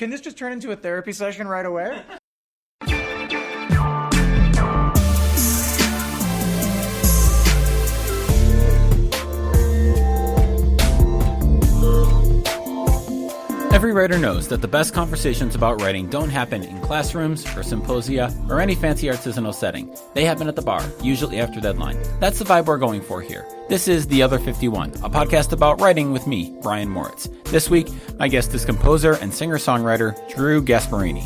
Can this just turn into a therapy session right away? Every writer knows that the best conversations about writing don't happen in classrooms or symposia or any fancy artisanal setting. They happen at the bar, usually after deadline. That's the vibe we're going for here. This is The Other 51, a podcast about writing with me, Brian Moritz. This week, my guest is composer and singer-songwriter Drew Gasparini.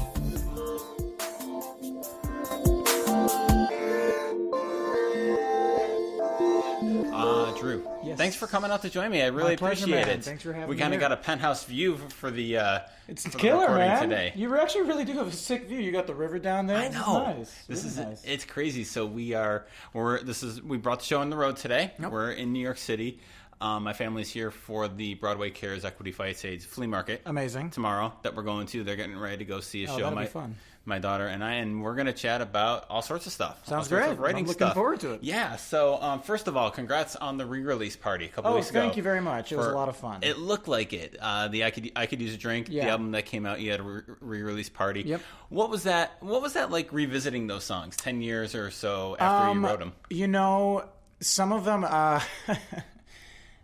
Drew, yes. Thanks for coming out to join me. I really appreciate it. Thanks for having me. We kind of here. got a penthouse view for the It's for the killer, recording man. today. You actually really do have a sick view. You got the river down there. I know. It's nice. It's crazy. So we brought the show on the road today. Yep. We're in New York City. My family's here for the Broadway Cares Equity Fights AIDS flea market. Amazing. Tomorrow that we're going to. They're getting ready to go see a show. That'll be fun. My daughter and I, and we're going to chat about all sorts of stuff. Sounds all sorts great. Of writing I'm looking stuff. forward to it. Yeah. So first of all, congrats on the re-release party a couple weeks ago. Thank you very much. It was a lot of fun. It looked like it. The I Could Use a Drink, the album that came out, you had a re-release party. Yep. What was that like revisiting those songs 10 years or so after you wrote them? You know, some of them,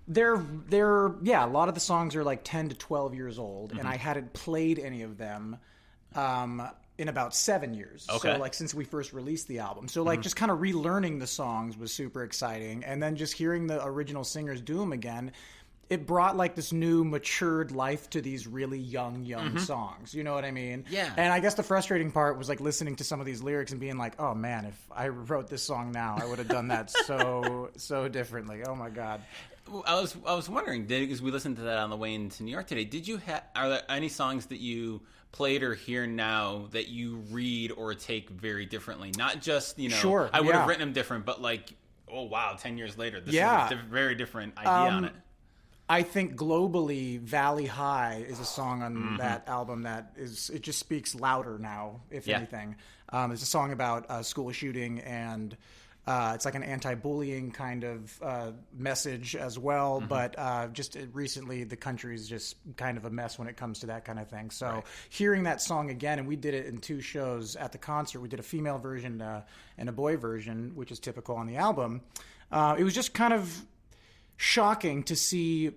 they're a lot of the songs are like 10 to 12 years old, and I hadn't played any of them in about 7 years. Okay. So like since we first released the album. So like just kind of relearning the songs was super exciting, and then just hearing the original singers do them again, it brought like this new matured life to these really young songs. You know what I mean? Yeah. And I guess the frustrating part was like listening to some of these lyrics and being like, oh man, if I wrote this song now, I would have done that so differently. Oh my God. I was wondering, because we listened to that on the way into New York today. Are there any songs that you played or hear now that you read or take very differently? Not just, Sure, I would have written them different, but like, oh wow, 10 years later, this is a very different idea on it. I think globally, Valley High is a song on that album it just speaks louder now, if anything. It's a song about a school shooting, and it's like an anti-bullying kind of message as well. But just recently, the country's just kind of a mess when it comes to that kind of thing. So hearing that song again, and we did it in 2 shows at the concert. We did a female version and a boy version, which is typical on the album. It was just kind of shocking to see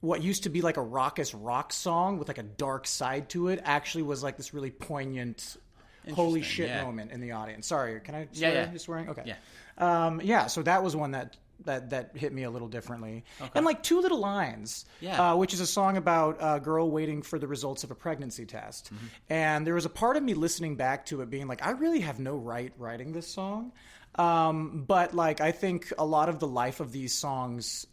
what used to be like a raucous rock song with like a dark side to it actually was like this really poignant holy shit moment in the audience. Sorry, can I swear? Yeah. You swearing? Okay. Yeah. So that was one that hit me a little differently. Okay. And like 2 Little Lines, which is a song about a girl waiting for the results of a pregnancy test. And there was a part of me listening back to it being like, I really have no right writing this song. But like, I think a lot of the life of these songs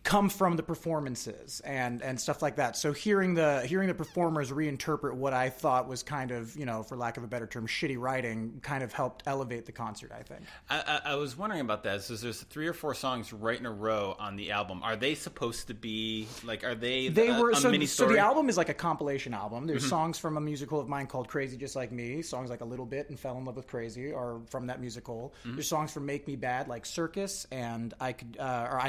come from the performances and stuff like that. So hearing the performers reinterpret what I thought was kind of, for lack of a better term, shitty writing kind of helped elevate the concert, I think. I was wondering about that. So there's 3 or 4 songs right in a row on the album. Are they supposed to be like? Are they a mini story? So the album is like a compilation album. There's songs from a musical of mine called Crazy Just Like Me. Songs like A Little Bit and Fell in Love with Crazy are from that musical. There's songs from Make Me Bad like Circus and I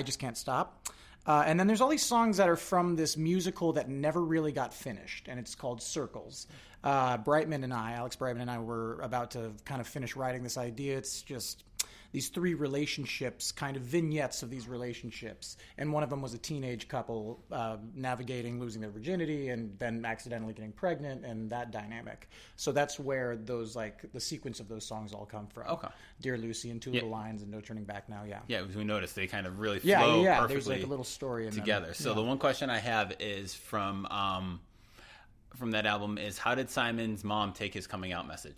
Just Can't Stop. And then there's all these songs that are from this musical that never really got finished, and it's called Circles. Alex Brightman and I were about to kind of finish writing this idea. It's just these 3 relationships, kind of vignettes of these relationships. And one of them was a teenage couple navigating losing their virginity and then accidentally getting pregnant, and that dynamic. So that's where those, like, the sequence of those songs all come from. Okay. Dear Lucy and 2 Little Lines and No Turning Back Now, Yeah, because we noticed they kind of really flow perfectly there's like a little story in together. them. So the one question I have is from that album is, how did Simon's mom take his coming out message?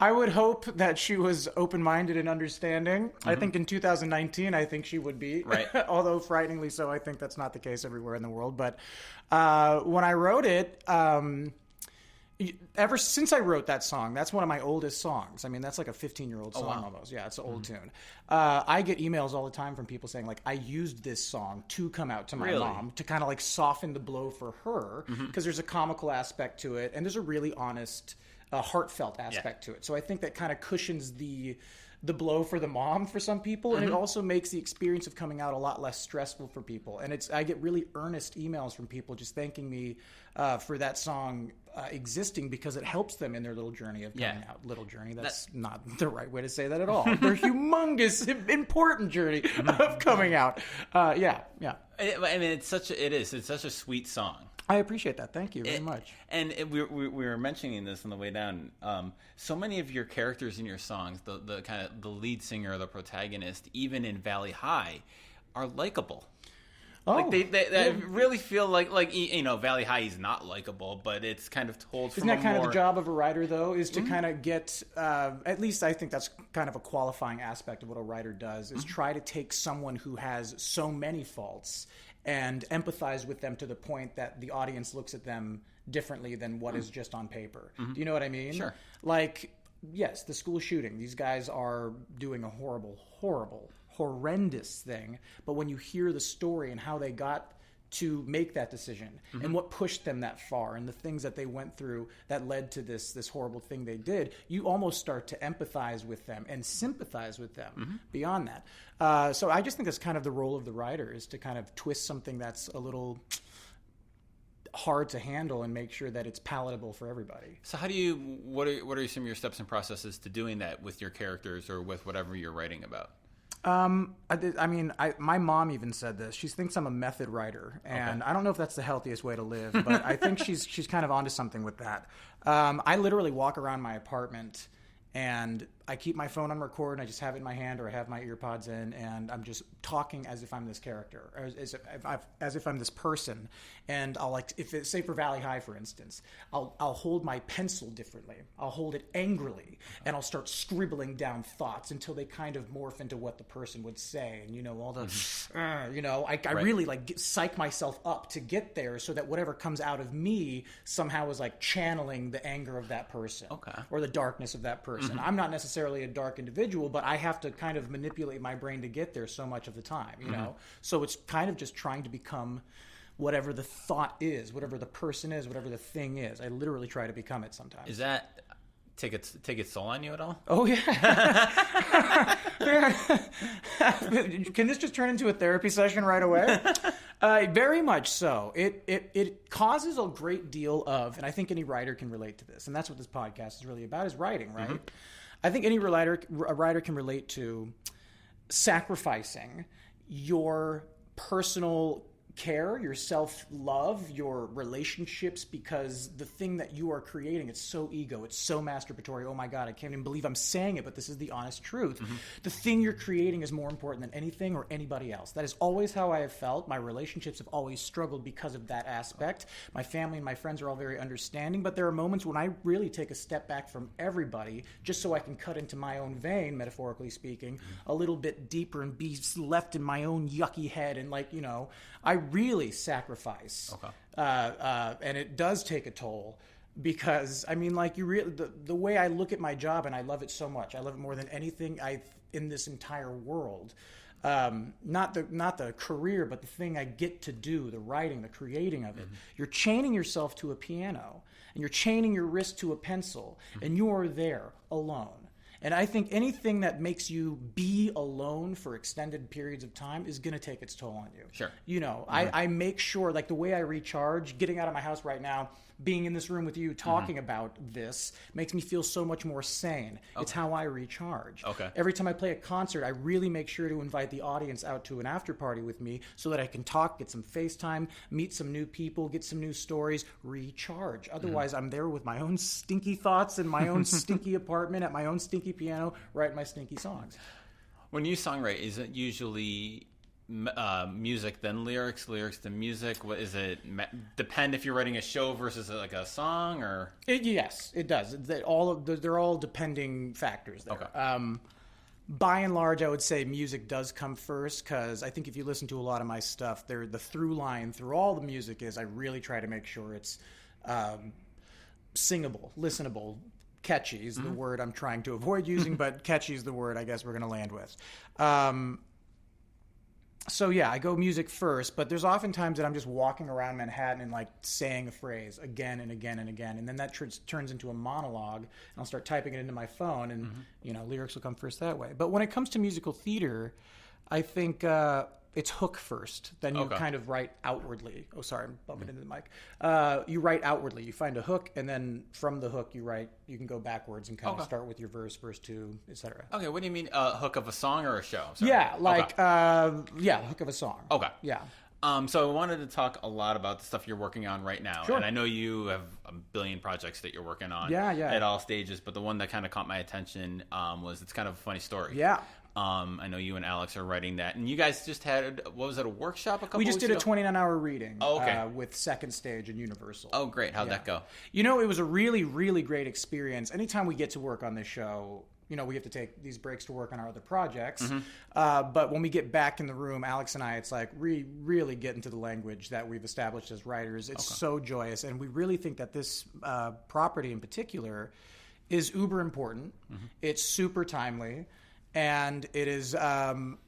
I would hope that she was open-minded and understanding. I think in 2019, I think she would be. Right. Although frighteningly so, I think that's not the case everywhere in the world. But when I wrote it, ever since I wrote that song, that's one of my oldest songs. I mean, that's like a 15-year-old song almost. Yeah, it's an old tune. I get emails all the time from people saying, like, I used this song to come out to my mom to kind of like soften the blow for her, because there's a comical aspect to it and there's a really honest, heartfelt aspect to it. So I think that kind of cushions the the blow for the mom for some people, and it also makes the experience of coming out a lot less stressful for people. And I get really earnest emails from people just thanking me for that song existing because it helps them in their little journey of coming out. Little journey, that's not the right way to say that at all. Their humongous, important journey of coming out. Yeah. I mean, it's such a sweet song. I appreciate that. Thank you very much. And we were mentioning this on the way down. So many of your characters in your songs, the kind of the lead singer, the protagonist, even in Valley High, are likable. Oh, like they really feel like Valley High is not likable, but it's kind of told from Isn't that kind of the job of a writer, though, is to kind of get, at least I think that's kind of a qualifying aspect of what a writer does, is try to take someone who has so many faults and empathize with them to the point that the audience looks at them differently than what is just on paper. Do you know what I mean? Sure. Like, yes, the school shooting. These guys are doing a horrendous thing. But when you hear the story and how they got to make that decision and what pushed them that far and the things that they went through that led to this horrible thing they did, you almost start to empathize with them and sympathize with them beyond that. So I just think that's kind of the role of the writer, is to kind of twist something that's a little hard to handle and make sure that it's palatable for everybody. So what are some of your steps and processes to doing that with your characters or with whatever you're writing about? My mom even said this. She thinks I'm a method writer, and I don't know if that's the healthiest way to live, but I think she's kind of onto something with that. I literally walk around my apartment and I keep my phone on record and I just have it in my hand, or I have my ear pods in, and I'm just talking as if I'm this character, or as if I'm this person. And I'll, like, if it's, say for Valley High, for instance, I'll hold my pencil differently. I'll hold it angrily, and I'll start scribbling down thoughts until they kind of morph into what the person would say. And, all the, I really psych myself up to get there, so that whatever comes out of me somehow is like channeling the anger of that person, or the darkness of that person. I'm not necessarily a dark individual, but I have to kind of manipulate my brain to get there so much of the time, know? So it's kind of just trying to become whatever the thought is, whatever the person is, whatever the thing is. I literally try to become it sometimes. Is that take its toll on you at all? Oh, yeah. Can this just turn into a therapy session right away? Very much so. It causes a great deal of, and I think any writer can relate to this, and that's what this podcast is really about, is writing, right? I think any writer can relate to sacrificing your personal care, your self-love, your relationships, because the thing that you are creating, it's so ego, it's so masturbatory. Oh my God, I can't even believe I'm saying it, but this is the honest truth. The thing you're creating is more important than anything or anybody else. That is always how I have felt. My relationships have always struggled because of that aspect. My family and my friends are all very understanding, but there are moments when I really take a step back from everybody just so I can cut into my own vein, metaphorically speaking, a little bit deeper and be left in my own yucky head, and I really sacrifice, and it does take a toll, because the way I look at my job, and I love it so much. I love it more than anything in this entire world. Not the career, but the thing I get to do, the writing, the creating of it. You're chaining yourself to a piano, and you're chaining your wrist to a pencil, and you are there alone. And I think anything that makes you be alone for extended periods of time is going to take its toll on you. Sure. I make sure, like the way I recharge, getting out of my house right now, being in this room with you talking about this makes me feel so much more sane. It's how I recharge. Every time I play a concert, I really make sure to invite the audience out to an after party with me so that I can talk, get some FaceTime, meet some new people, get some new stories, recharge. Otherwise, I'm there with my own stinky thoughts in my own stinky apartment at my own stinky piano, writing my stinky songs. When you songwrite, is it usually music then lyrics then music? What is it? Depend if you're writing a show versus like a song, or yes, it does. They're all depending factors there. By and large, I would say music does come first, because I think if you listen to a lot of my stuff, the through line through all the music is I really try to make sure it's singable, listenable. Catchy is the word I'm trying to avoid using, but catchy is the word I guess we're going to land with. So yeah, I go music first, but there's often times that I'm just walking around Manhattan and like saying a phrase again and again and again, and then that turns into a monologue, and I'll start typing it into my phone, and lyrics will come first that way. But when it comes to musical theater, I think it's hook first, then you kind of write outwardly. Oh, sorry, I'm bumping into the mic. You write outwardly. You find a hook, and then from the hook, you can go backwards and kind of start with your verse 2, etc. Okay, what do you mean, hook of a song or a show? Sorry. Yeah, hook of a song. Okay. Yeah. So I wanted to talk a lot about the stuff you're working on right now. Sure. And I know you have a billion projects that you're working on at all stages, but the one that kind of caught my attention was It's Kind of a Funny Story. Yeah. I know you and Alex are writing that. And you guys just had, what was it, a workshop a couple weeks ago? We just did a 29-hour reading with Second Stage and Universal. Oh, great. How'd that go? It was a really, really great experience. Anytime we get to work on this show, we have to take these breaks to work on our other projects. But when we get back in the room, Alex and I, it's like we really get into the language that we've established as writers. It's so joyous. And we really think that this property in particular is uber important. It's super timely. And it is the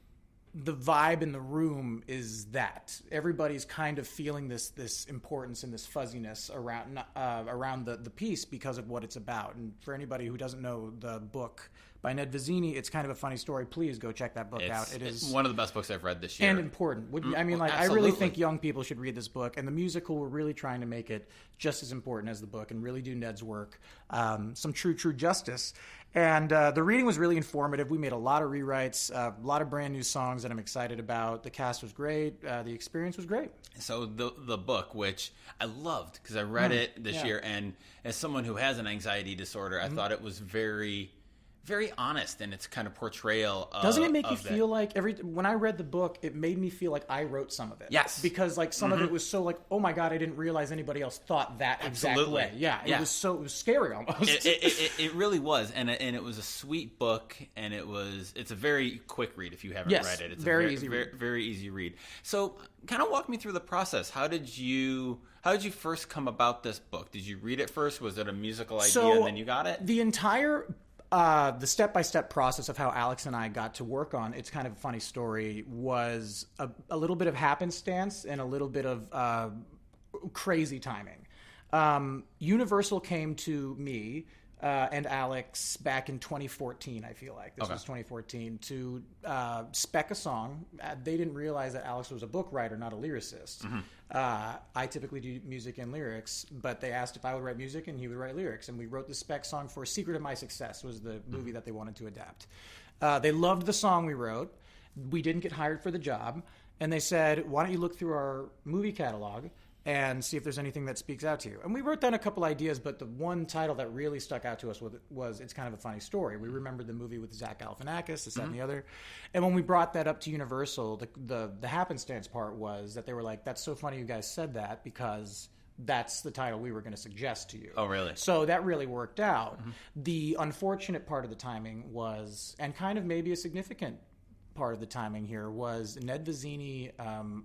vibe in the room is that everybody's kind of feeling this importance and this fuzziness around the piece because of what it's about. And for anybody who doesn't know the book by Ned Vizzini, It's Kind of a Funny Story. Please go check that book out. It's one of the best books I've read this year. And important. I really think young people should read this book. And the musical, we're really trying to make it just as important as the book and really do Ned's work some true justice. And the reading was really informative. We made a lot of rewrites, a lot of brand new songs that I'm excited about. The cast was great. The experience was great. So the book, which I loved because I read it this year, and as someone who has an anxiety disorder, I thought it was very, very honest in its kind of portrayal of Doesn't it make you feel like when I read the book, it made me feel like I wrote some of it. Yes. Because like some of it was so like, oh my God, I didn't realize anybody else thought that exact way. Yeah. It was scary almost. It really was. And it was a sweet book, and it's a very quick read if you haven't read it. It's very easy read. Very easy read. So kind of walk me through the process. How did you first come about this book? Did you read it first? Was it a musical idea and then you got it? The entire the step-by-step process of how Alex and I got to work on It's Kind of a Funny Story was a little bit of happenstance and a little bit of crazy timing. Universal came to me and Alex back in 2014, I feel like. This was 2014, to spec a song. They didn't realize that Alex was a book writer, not a lyricist. I typically do music and lyrics, but they asked if I would write music and he would write lyrics. And we wrote the spec song for Secret of My Success, was the movie that they wanted to adapt. They loved the song we wrote. We didn't get hired for the job. And they said, why don't you look through our movie catalog and see if there's anything that speaks out to you. And we wrote down a couple ideas, but the one title that really stuck out to us was It's Kind of a Funny Story. We remembered the movie with Zach Galifianakis, this, that, and the other. And when we brought that up to Universal, the happenstance part was that they were like, that's so funny you guys said that, because that's the title we were going to suggest to you. Oh, really? So that really worked out. The unfortunate part of the timing was, and kind of maybe a significant part of the timing here, was Ned Vizzini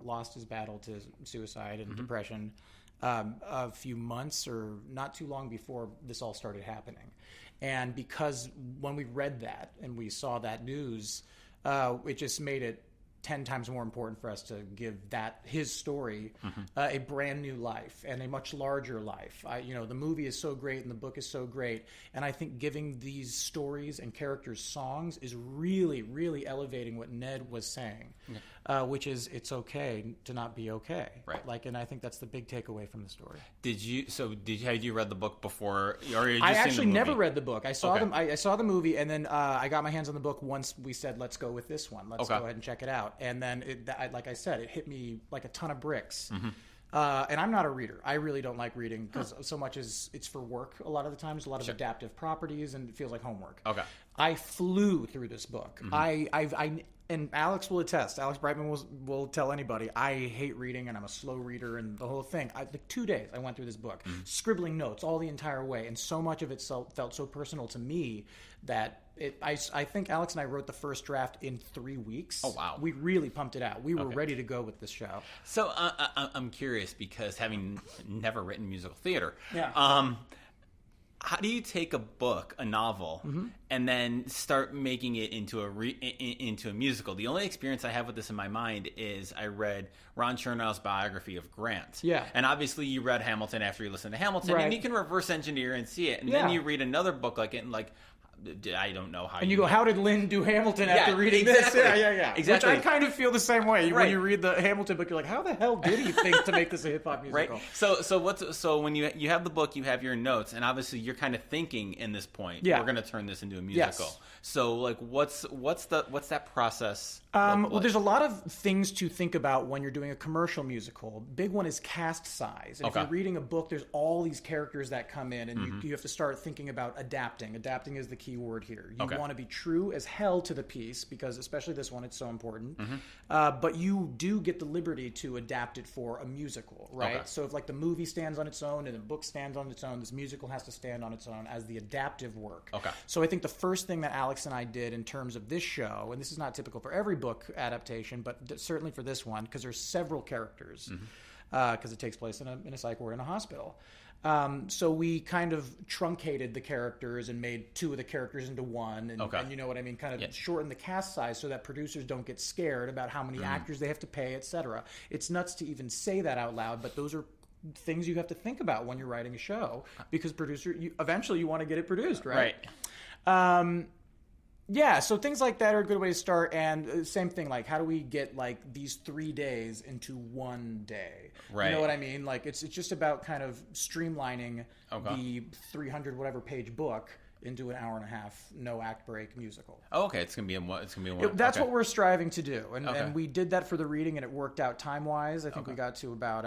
lost his battle to suicide and depression a few months or not too long before this all started happening. And because when we read that and we saw that news, it just made it 10 times more important for us to give his story a brand new life and a much larger life. The movie is so great and the book is so great, and I think giving these stories and characters songs is really, really elevating what Ned was saying, which is it's okay to not be okay. Right. And I think that's the big takeaway from the story. Had you read the book before? Or you just I seen actually the movie? never read the book. I saw I saw the movie, and then I got my hands on the book once we said, let's go with this one. Let's go ahead and check it out. And then, like I said, it hit me like a ton of bricks. And I'm not a reader. I really don't like reading because so much is it's for work a lot of the times, a lot of adaptive properties, and it feels like homework. Okay. I flew through this book. And Alex will attest. Alex Brightman will tell anybody, I hate reading and I'm a slow reader and the whole thing. Like 2 days I went through this book, scribbling notes all the entire way. And so much of it felt so personal to me that I think Alex and I wrote the first draft in 3 weeks. Oh, wow. We really pumped it out. We were ready to go with this show. So I'm curious, because having never written musical theater, how do you take a book, a novel, and then start making it into a musical? The only experience I have with this in my mind is I read Ron Chernow's biography of Grant. Yeah. And obviously you read Hamilton after you listened to Hamilton, and you can reverse engineer and see it. And then you read another book like it, and like, I don't know how. And you go, how did Lynn do Hamilton after reading this? Yeah. Exactly. Which I kind of feel the same way. When you read the Hamilton book, you're like, how the hell did he think to make this a hip hop musical? Right. So when you have the book, you have your notes, and obviously you're kind of thinking in this point. Yeah. We're going to turn this into a musical. Yes. So like, what's that process? Well, there's a lot of things to think about when you're doing a commercial musical. Big one is cast size. And if you're reading a book, there's all these characters that come in, and you have to start thinking about adapting. Adapting is the key word here. You want to be true as hell to the piece, because especially this one, it's so important. But you do get the liberty to adapt it for a musical, right? Okay. So if like the movie stands on its own and the book stands on its own, this musical has to stand on its own as the adaptive work. Okay. So I think the first thing that Alex and I did in terms of this show, and this is not typical for every book adaptation, but certainly for this one, because there's several characters, because it takes place in a psych ward in a hospital. So we kind of truncated the characters and made two of the characters into one, and you know what I mean, kind of shortened the cast size so that producers don't get scared about how many actors they have to pay, etc. It's nuts to even say that out loud, but those are things you have to think about when you're writing a show, because eventually you want to get it produced, right? Yeah, so things like that are a good way to start. And same thing, like, how do we get like these 3 days into one day? Right. You know what I mean? Like, it's just about kind of streamlining the 300 whatever page book into an hour and a half, no act break musical. Oh, okay. It's gonna be a one. That's what we're striving to do, and we did that for the reading, and it worked out time wise. I think we got to about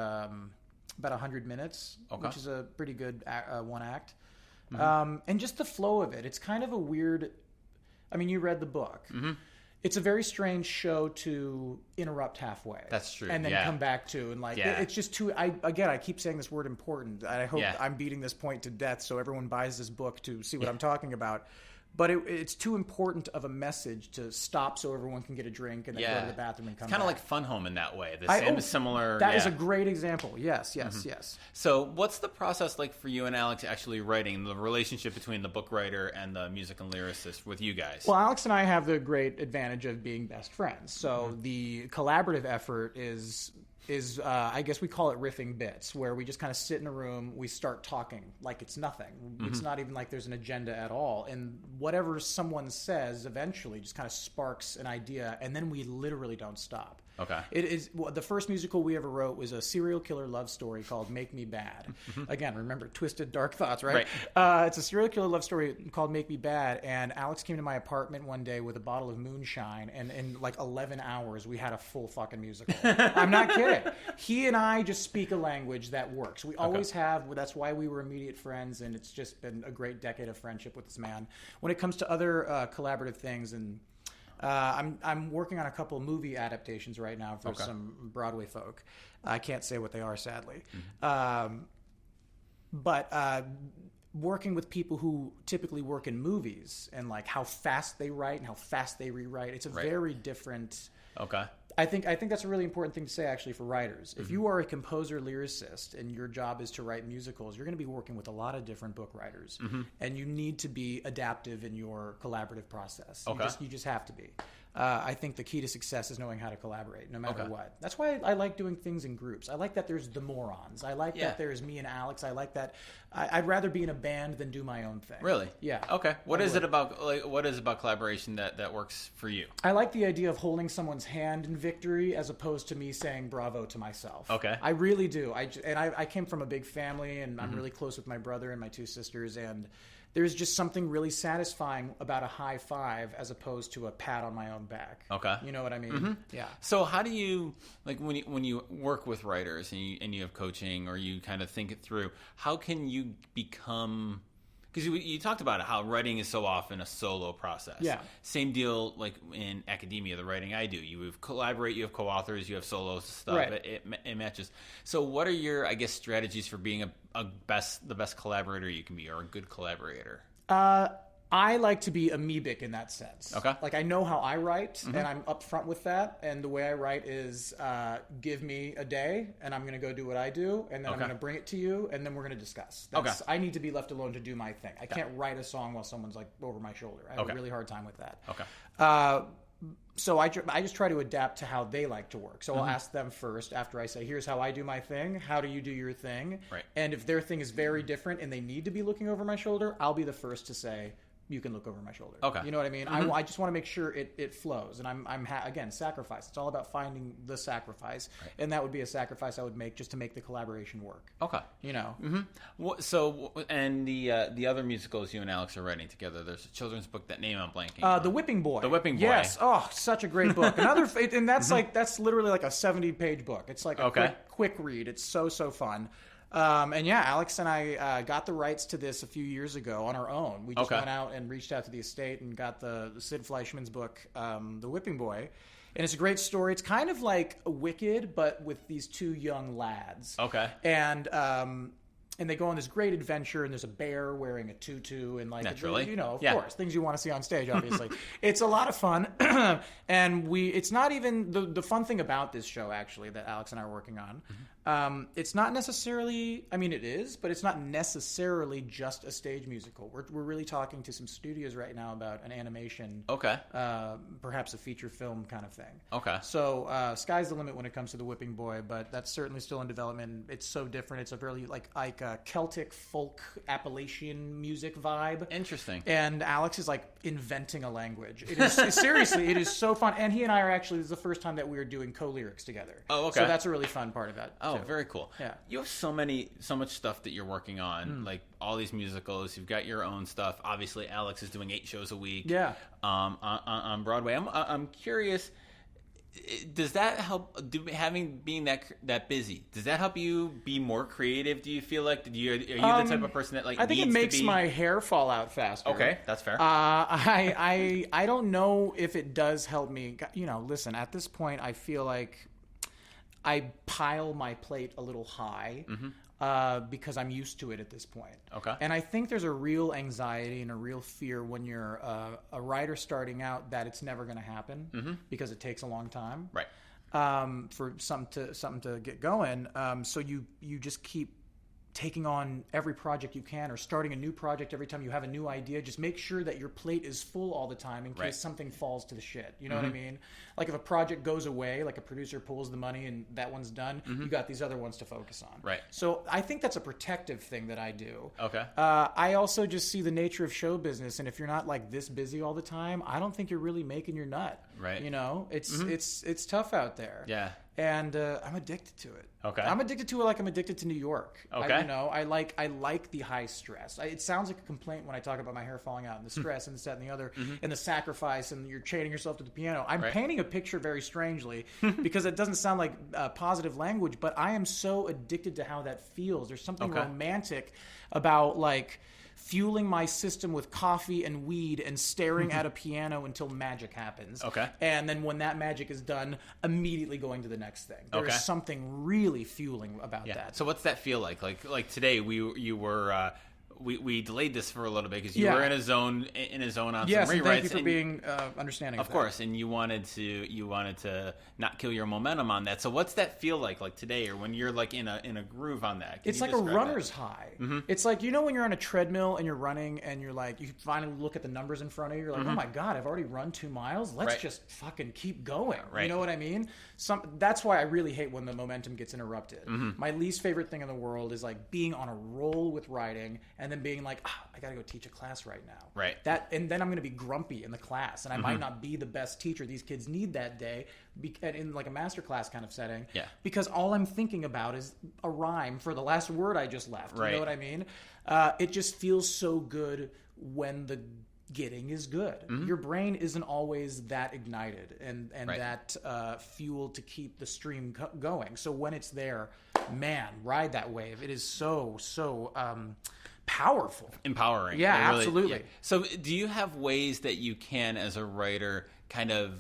100 minutes, which is a pretty good one act. And just the flow of it. It's kind of a weird. I mean, you read the book. It's a very strange show to interrupt halfway. That's true. And then come back to. And like, it's just too, I keep saying this word important. I hope I'm beating this point to death so everyone buys this book to see what I'm talking about. But it's too important of a message to stop so everyone can get a drink and then go to the bathroom and come back. It's kind of like Fun Home in that way. Similar. That is a great example. Yes. So what's the process like for you and Alex actually writing, the relationship between the book writer and the music and lyricist with you guys? Well, Alex and I have the great advantage of being best friends. So the collaborative effort is I guess we call it riffing bits, where we just kind of sit in a room, we start talking like it's nothing. It's not even like there's an agenda at all. And whatever someone says eventually just kind of sparks an idea, and then we literally don't stop. Okay. It is the first musical we ever wrote was a serial killer love story called Make Me Bad. Again, remember Twisted Dark Thoughts, right? It's a serial killer love story called Make Me Bad, and Alex came to my apartment one day with a bottle of moonshine, and in like 11 hours we had a full fucking musical. I'm not kidding. He and I just speak a language that works. We always have. That's why we were immediate friends, and it's just been a great decade of friendship with this man. When it comes to other collaborative things, and I'm working on a couple of movie adaptations right now for some Broadway folk. I can't say what they are, sadly. But working with people who typically work in movies, and like how fast they write and how fast they rewrite, it's a very different. I think that's a really important thing to say, actually, for writers. If you are a composer lyricist and your job is to write musicals, you're going to be working with a lot of different book writers, and you need to be adaptive in your collaborative process. You just have to be. I think the key to success is knowing how to collaborate, no matter what. That's why I like doing things in groups. I like that there's the morons. I like that there's me and Alex. I like that. I'd rather be in a band than do my own thing. Really? Yeah. Okay. What is it about collaboration that works for you? I like the idea of holding someone's hand in victory as opposed to me saying bravo to myself. Okay. I really do. I came from a big family, and I'm really close with my brother and my two sisters, and there's just something really satisfying about a high five as opposed to a pat on my own back. Okay. You know what I mean? Yeah. So how do you, like, when you work with writers and you have coaching, or you kind of think it through, how can you become... Because you talked about it, how writing is so often a solo process. Yeah. Same deal like in academia, the writing I do. You collaborate, you have co-authors, you have solo stuff. Right. It matches. So what are your, I guess, strategies for being the best collaborator you can be, or a good collaborator? I like to be amoebic in that sense. Okay. Like, I know how I write, and I'm upfront with that. And the way I write is give me a day, and I'm going to go do what I do, and then I'm going to bring it to you, and then we're going to discuss. I need to be left alone to do my thing. I can't write a song while someone's, like, over my shoulder. I have a really hard time with that. Okay. So I just try to adapt to how they like to work. So I'll ask them first after I say, here's how I do my thing. How do you do your thing? Right. And if their thing is very different and they need to be looking over my shoulder, I'll be the first to say, you can look over my shoulder. Okay. You know what I mean? I just want to make sure it flows. And again, sacrifice. It's all about finding the sacrifice. Right. And that would be a sacrifice I would make just to make the collaboration work. Okay. You know? So, and the other musicals you and Alex are writing together, there's a children's book, that name I'm blanking. The Whipping Boy. The Whipping Boy. Yes. Oh, such a great book. And that's literally like a 70-page book. It's like a quick read. It's so fun. And yeah, Alex and I got the rights to this a few years ago on our own. We just went out and reached out to the estate and got the Sid Fleischman's book, The Whipping Boy. And it's a great story. It's kind of like Wicked, but with these two young lads. Okay. And they go on this great adventure, and there's a bear wearing a tutu, and like, naturally, you know, of course, things you want to see on stage, obviously. It's a lot of fun. And it's not even the fun thing about this show, actually, that Alex and I are working on. It's not necessarily, I mean, it is, but it's not necessarily just a stage musical. We're really talking to some studios right now about an animation, perhaps a feature film kind of thing. Okay. So sky's the limit when it comes to The Whipping Boy, but that's certainly still in development. It's so different. It's a really like Celtic folk Appalachian music vibe. Interesting. And Alex is like inventing a language. It is seriously, it is so fun. And he and I are actually, this is the first time that we are doing co-lyrics together. Oh, okay. So that's a really fun part of that. Oh, very cool. Yeah. You have so much stuff that you're working on, like all these musicals. You've got your own stuff. Obviously, Alex is doing 8 shows a week. Yeah. On Broadway. I'm curious. Does that help? Being that busy, does that help you be more creative? Do you feel like are you the type of person that like? I think it makes my hair fall out faster. Okay, that's fair. I don't know if it does help me. You know, listen. At this point, I feel like I pile my plate a little high. Because I'm used to it at this point. Okay. And I think there's a real anxiety and a real fear when you're a writer starting out that it's never going to happen because it takes a long time. Right. For something to get going. So you just keep taking on every project you can or starting a new project every time you have a new idea. Just make sure that your plate is full all the time in case something falls to the shit. You know what I mean? Like if a project goes away, like a producer pulls the money and that one's done, you got these other ones to focus on. Right. So I think that's a protective thing that I do. Okay. I also just see the nature of show business, and if you're not like this busy all the time, I don't think you're really making your nut. Right. You know, it's tough out there. Yeah. And I'm addicted to it. Okay. I'm addicted to it like I'm addicted to New York. Okay. I like the high stress. It sounds like a complaint when I talk about my hair falling out and the stress and this, that, and the other, and the sacrifice, and you're chaining yourself to the piano. I'm painting a picture very strangely because it doesn't sound like positive language, but I am so addicted to how that feels. There's something romantic about like fueling my system with coffee and weed and staring at a piano until magic happens. Okay. And then when that magic is done, immediately going to the next thing. There's something really fueling about that. So what's that feel like? Like today we delayed this for a little bit because you were in a zone on some rewrites. Thank you for being understanding. Of course, and you wanted to not kill your momentum on that. So what's that feel like today, or when you're like in a groove on that? It's like a runner's high. It's like, you know, when you're on a treadmill and you're running and you're like, you finally look at the numbers in front of you, you're like, oh my god, I've already run 2 miles. Let's just fucking keep going. Right. You know what I mean? That's why I really hate when the momentum gets interrupted. My least favorite thing in the world is like being on a roll with writing and then being like, I gotta go teach a class right now. Right. And then I'm gonna be grumpy in the class, and I might not be the best teacher these kids need that day, in like a master class kind of setting. Yeah. Because all I'm thinking about is a rhyme for the last word I just left. Right. You know what I mean? It just feels so good when the getting is good. Your brain isn't always that ignited and that fuel to keep the stream going. So when it's there, man, ride that wave. It is so powerful. Empowering. Yeah, really, absolutely. Yeah. So do you have ways that you can, as a writer, kind of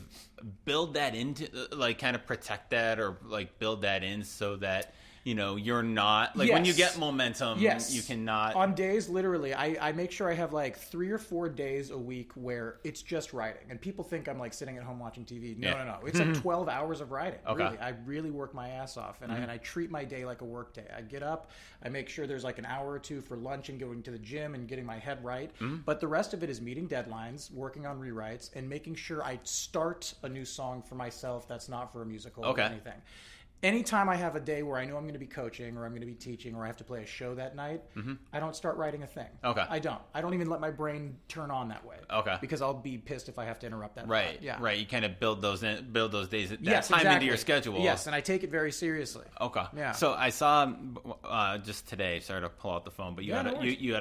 build that into, like kind of protect that or like build that in so that you're not like when you get momentum, you cannot. On days, literally, I make sure I have like 3 or 4 days a week where it's just writing, and people think I'm like sitting at home watching TV. No. It's like 12 hours of writing. Okay. Really, I really work my ass off, and I treat my day like a work day. I get up, I make sure there's like an hour or two for lunch and going to the gym and getting my head right. But the rest of it is meeting deadlines, working on rewrites, and making sure I start a new song for myself that's not for a musical or anything. Anytime I have a day where I know I'm going to be coaching or I'm going to be teaching or I have to play a show that night, I don't start writing a thing. Okay. I don't even let my brain turn on that way. Okay. Because I'll be pissed if I have to interrupt that. Right. Thought. Yeah. Right. You kind of build those days, that time exactly. into your schedule. Yes, and I take it very seriously. Okay. Yeah. So I saw just today. Sorry to pull out the phone, but you had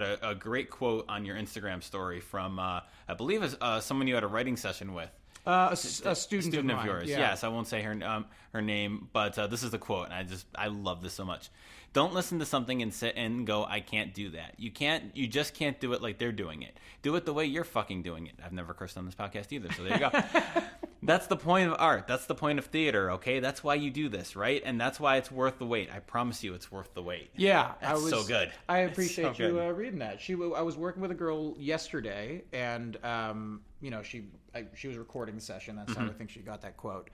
a great quote on your Instagram story from I believe someone you had a writing session with. A student of yours. Yeah. Yes, I won't say her name, but this is the quote, and I love this so much. Don't listen to something and sit and go, I can't do that. You just can't do it like they're doing it. Do it the way you're fucking doing it. I've never cursed on this podcast either, so there you go. That's the point of art. That's the point of theater, okay? That's why you do this, right? And that's why it's worth the wait. I promise you it's worth the wait. Yeah. That's so good. I appreciate you reading that. I was working with a girl yesterday, and she was recording the session. That's how I think she got that quote.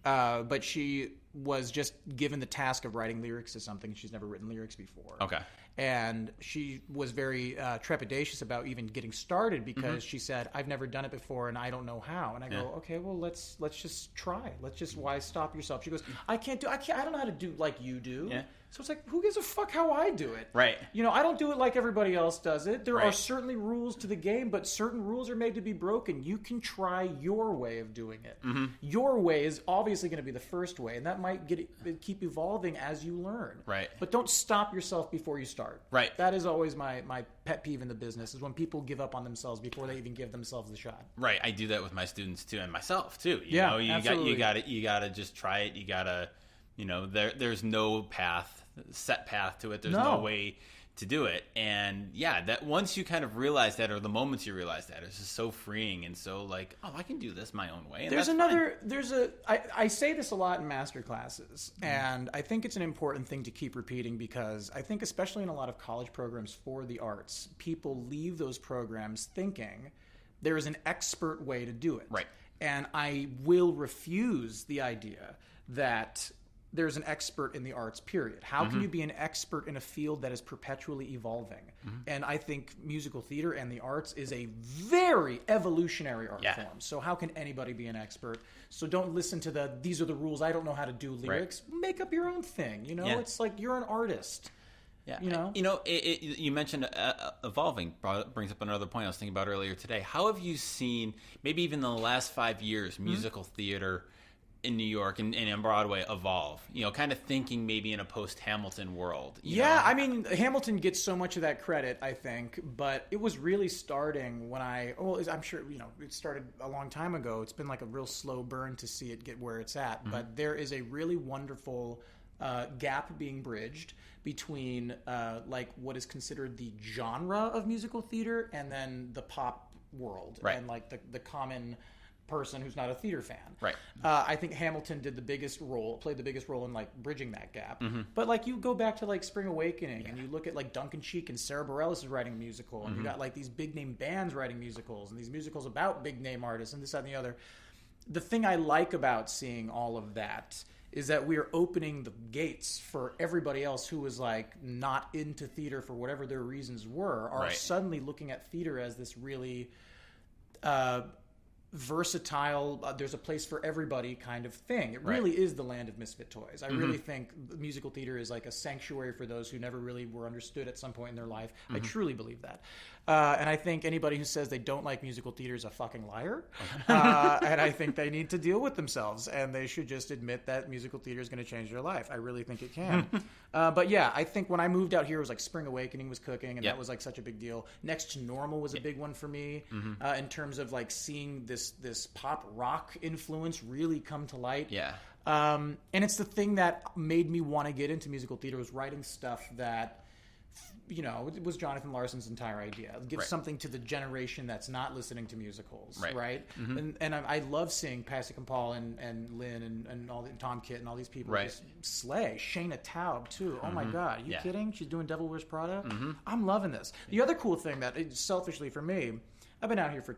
But she was just given the task of writing lyrics to something. She's never written lyrics before. Okay. And she was very trepidatious about even getting started because she said, I've never done it before and I don't know how. And I go, okay, well, let's just try. Why stop yourself? She goes, I don't know how to do like you do. Yeah. So it's like, who gives a fuck how I do it? Right. I don't do it like everybody else does it. There are certainly rules to the game, but certain rules are made to be broken. You can try your way of doing it. Your way is obviously going to be the first way, and that might keep evolving as you learn. Right. But don't stop yourself before you start. Right. That is always my pet peeve in the business, is when people give up on themselves before they even give themselves the shot. Right. I do that with my students too, and myself too. You gotta just try it. You gotta. There's no set path to it. There's no way to do it. And that once you kind of realize that, or the moments you realize that, it's just so freeing and so like, oh, I can do this my own way. And I say this a lot in master classes, and I think it's an important thing to keep repeating, because I think especially in a lot of college programs for the arts, people leave those programs thinking there is an expert way to do it. Right. And I will refuse the idea that there's an expert in the arts, period. How can you be an expert in a field that is perpetually evolving? And I think musical theater and the arts is a very evolutionary art form. So how can anybody be an expert? So don't listen to these are the rules, I don't know how to do lyrics. Right. Make up your own thing. It's like you're an artist. Yeah. You mentioned evolving brings up another point I was thinking about earlier today. How have you seen, maybe even in the last 5 years, musical theater in New York and on Broadway evolve, kind of thinking maybe in a post-Hamilton world? I mean, Hamilton gets so much of that credit, I think, but it was really starting when I'm sure, it started a long time ago. It's been like a real slow burn to see it get where it's at, but there is a really wonderful gap being bridged between like what is considered the genre of musical theater and then the pop world, and like the common person who's not a theater fan. Right. I think Hamilton played the biggest role in like bridging that gap. But like you go back to like Spring Awakening and you look at like Duncan Sheik and Sarah Bareilles is writing a musical, and you got like these big name bands writing musicals, and these musicals about big name artists and this, that, and the other. The thing I like about seeing all of that is that we are opening the gates for everybody else who was like not into theater for whatever their reasons are suddenly looking at theater as this really versatile, there's a place for everybody kind of thing. It really is the land of misfit toys. I really think musical theater is like a sanctuary for those who never really were understood at some point in their life. I truly believe that. And I think anybody who says they don't like musical theater is a fucking liar. And I think they need to deal with themselves, and they should just admit that musical theater is going to change their life. I really think it can. But yeah, I think when I moved out here, it was like Spring Awakening was cooking, and that was like such a big deal. Next to Normal was a big one for me in terms of like seeing this pop rock influence really come to light. Yeah. And it's the thing that made me want to get into musical theater, was writing stuff that it was Jonathan Larson's entire idea. Give something to the generation that's not listening to musicals, right? Mm-hmm. And I love seeing Pasek and Paul and Lynn and all Tom Kitt and all these people just slay. Shayna Taub too. Oh my God, are you kidding? She's doing Devil Wears Prada. Mm-hmm. I'm loving this. The other cool thing that selfishly for me, I've been out here for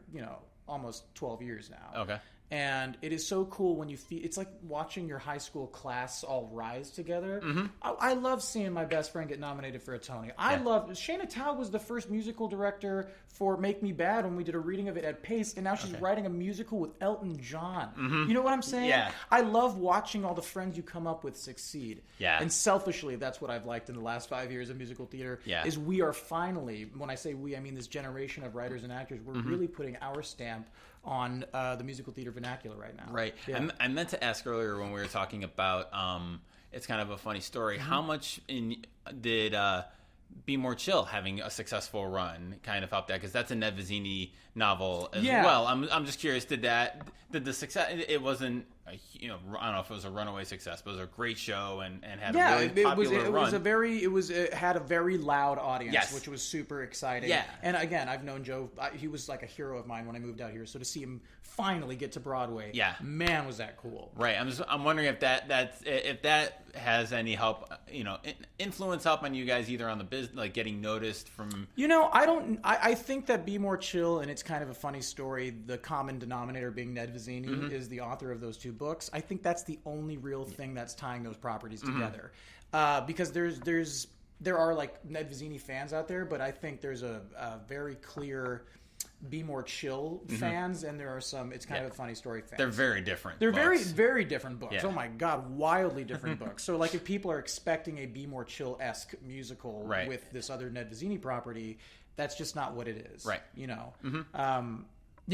almost 12 years now. Okay. And it is so cool when you feel it's like watching your high school class all rise together. Mm-hmm. I love seeing my best friend get nominated for a Tony. I love Shayna Taub was the first musical director for Make Me Bad when we did a reading of it at Pace, and now she's writing a musical with Elton John. Mm-hmm. You know what I'm saying? Yeah. I love watching all the friends you come up with succeed. Yeah. And selfishly, that's what I've liked in the last 5 years of musical theater. Yeah. Is we are finally, when I say we, I mean this generation of writers and actors. We're really putting our stamp on the musical theater vernacular right now. Right. Yeah. I meant to ask earlier when we were talking about, it's kind of a funny story, how much did Be More Chill having a successful run kind of help that? Because that's a Ned Vizzini novel as well. I'm just curious, did the success, it wasn't, I don't know if it was a runaway success, but it was a great show and had a really popular run. It had a very loud audience, which was super exciting. Yeah. And again, I've known Joe, he was like a hero of mine when I moved out here. So to see him finally get to Broadway, man, was that cool. Right. I'm wondering if that has any help, influence help on you guys either on the business, like getting noticed from. I think that Be More Chill, and it's kind of a funny story. The common denominator being Ned Vizzini is the author of those two books. I think that's the only real thing that's tying those properties together, because there are like Ned Vizzini fans out there, but I think there's a very clear Be More Chill fans, and there are some. It's kind of a funny story fans. They're very different. They're very, very different books. Yeah. Oh my God, wildly different books. So like, if people are expecting a Be More Chill-esque musical with this other Ned Vizzini property, that's just not what it is. Right.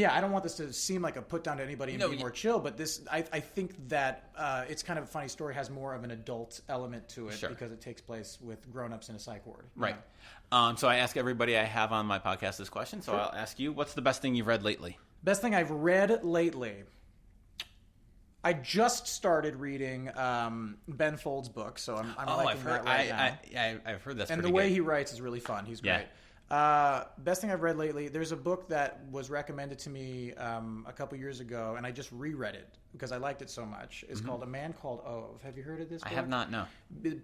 I don't want this to seem like a put down to anybody and Be More Chill, but this, I think that it's kind of a funny story, has more of an adult element to it because it takes place with grown-ups in a psych ward. Right. So I ask everybody I have on my podcast this question, so I'll ask you, what's the best thing you've read lately? Best thing I've read lately? I just started reading Ben Folds' book, so I'm liking that right now. I've heard that's and pretty the way good. he writes is really fun. He's great. Best thing I've read lately, there's a book that was recommended to me a couple years ago, and I just reread it because I liked it so much. It's called A Man Called Ove. Have you heard of this book? I have not, no.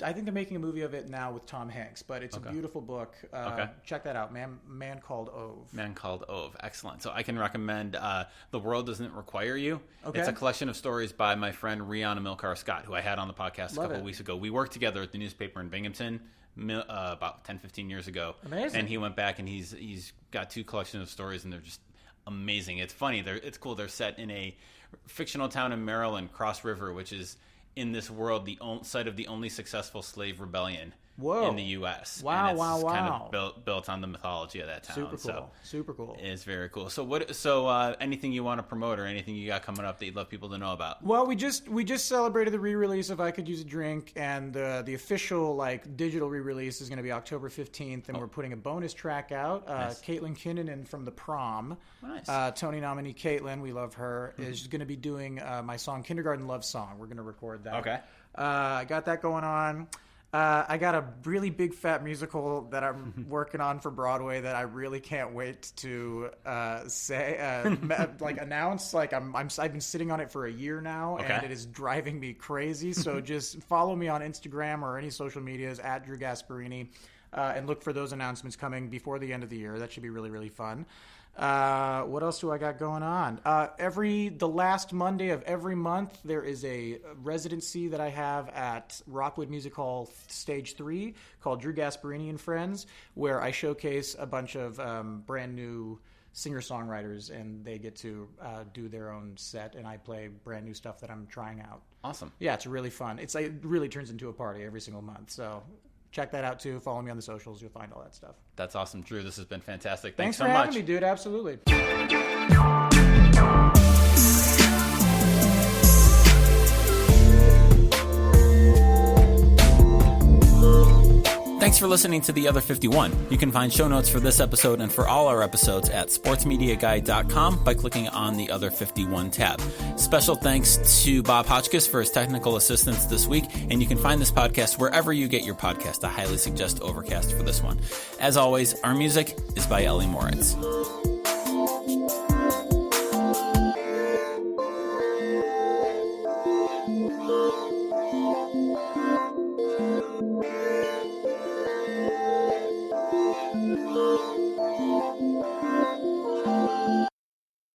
I think they're making a movie of it now with Tom Hanks, but it's a beautiful book. Check that out, Man Called Ove. Man Called Ove. Excellent. So I can recommend The World Doesn't Require You. Okay. It's a collection of stories by my friend Rihanna Milcar Scott, who I had on the podcast a couple of weeks ago. We worked together at the newspaper in Binghamton about 10-15 years ago. Amazing. And he went back and he's got two collections of stories, and they're just amazing. It's funny. It's cool. They're set in a fictional town in Maryland, Cross River, which is in this world the site of the only successful slave rebellion in the U.S. Wow, and it's kind of built on the mythology of that town. Super cool. It's very cool. So anything you want to promote or anything you got coming up that you'd love people to know about? Well, we just celebrated the re-release of I Could Use a Drink, and the official digital re-release is going to be October 15th, and we're putting a bonus track out. Nice. Caitlin Kinnunen from The Prom, Tony nominee Caitlin, we love her, is going to be doing my song Kindergarten Love Song. We're going to record that. Okay. I got that going on. I got a really big fat musical that I'm working on for Broadway that I really can't wait to announce. I've been sitting on it for a year now, and it is driving me crazy. So just follow me on Instagram or any social medias at Drew Gasparini, and look for those announcements coming before the end of the year. That should be really, really fun. What else do I got going on? The last Monday of every month, there is a residency that I have at Rockwood Music Hall Stage 3 called Drew Gasparini and Friends, where I showcase a bunch of brand new singer-songwriters, and they get to do their own set, and I play brand new stuff that I'm trying out. Awesome. Yeah, it's really fun. It really turns into a party every single month, so check that out too. Follow me on the socials. You'll find all that stuff. That's awesome. Drew, this has been fantastic. Thanks so for much. having me, dude. Absolutely. Thanks for listening to The Other 51. You can find show notes for this episode and for all our episodes at sportsmediaguide.com by clicking on the Other 51 tab. Special thanks to Bob Hotchkiss for his technical assistance this week, and you can find this podcast wherever you get your podcast. I highly suggest Overcast for this one. As always, our music is by Ellie Moritz.